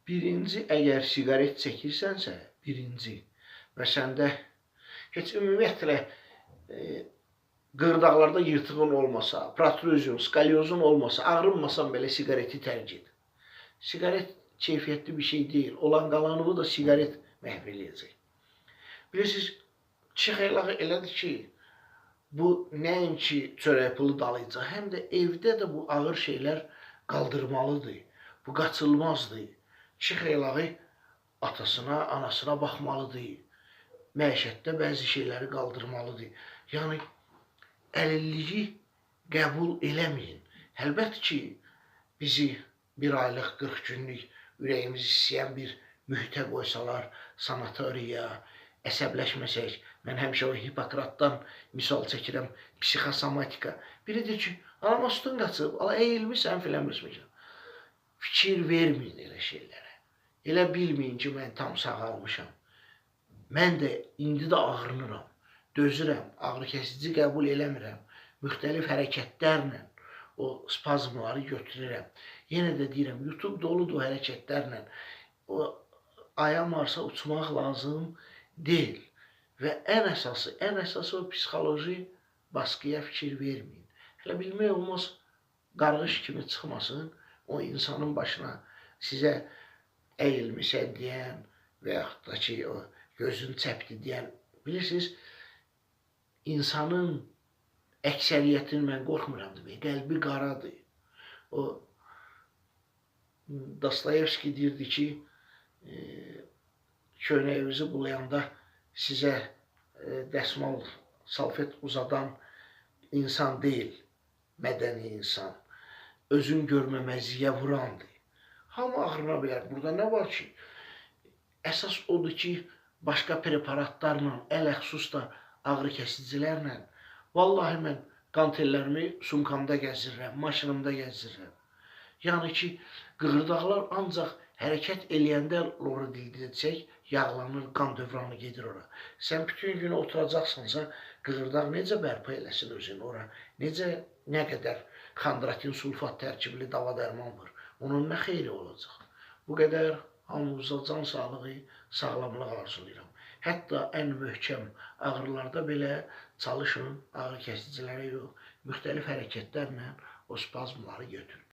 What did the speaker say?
Birinci, əgər siqaret çəkirsənsə, birinci və səndə heç ümumiyyətlə qırdaqlarda yırtığın olmasa, protruzyon, skalyozun olmasa, ağrınmasan belə siqareti tərk et. Siqaret keyfiyyətli bir şey deyil. Olan qalanını da siqaret məhv eləyəcək. Bilirsiniz, kişi xeylağı elədir ki, bu nəinki çörək pulu dalıca, həm də evdə də bu ağır şeylər qaldırmalıdır. Bu qaçılmazdır. Kişi xeylağı atasına, anasına baxmalıdır. Məişətdə bəzi şeyləri qaldırmalıdır. Yəni, əlilliyi qəbul eləməyin. Əlbəttə ki, bizi bir aylıq, 40 günlük ürəyimiz istəyən bir mühitə qoysalar, sanatoriya, əsəbləşməsək, mən həmişə o Hipokratdan misal çəkirəm, psixosomatika. Biri deyir ki, anama sütun qaçıb, əyilmişsən, filəmirsən. Fikir verməyin elə şeylərə. Elə bilməyin ki, mən tam sağalmışam. Mən də indi də ağrınıram, dözürəm, ağrı kəsici qəbul eləmirəm. Müxtəlif hərəkətlərlə o spazmları götürürəm. Yenə də deyirəm, YouTube doludur hərəkətlərlə. O ayam varsa uçmaq lazım deyil. Və ən əsası o psixoloji baskıya fikir verməyin. Hələ bilmək olmaz, qarğış kimi çıxmasın, o insanın başına sizə əyilmişə deyən və yaxud da ki, o gözün çəpdi deyən. Bilirsiniz, insanın əksəriyyətini mən qorxmuram demək, qəlbi qaradır. O, Dostoyevski deyirdi ki, köynəyinizi bulayanda sizə dəsmal, salfet uzadan insan deyil, mədəni insan. Özün görməməzliyə vurandır. Hamı ağrına bilər. Burada nə var ki? Əsas odur ki, başqa preparatlarla, ələxsus da ağrı kəsicilərlə, vallahi mən qantellərimi sumkamda gəzirirəm, maşınımda gəzirirəm. Yəni ki, qığırdaqlar ancaq hərəkət eləyəndə lora dildəcək, yağlanır, qan dövranı gedir ora. Sən bütün günü oturacaqsansa, qığırdaq necə bərpa eləsin özünü ora? Necə, nə qədər xandratin sulfat tərkibli dava dərman var? Onun nə xeyri olacaq? Bu qədər hamımıza can sağlığı, sağlamlıq arzulayıram. Hətta ən möhkəm ağrılarda belə çalışın, ağrı kəsicilərə yox, müxtəlif hərəkətlərlə o spazmları götürün.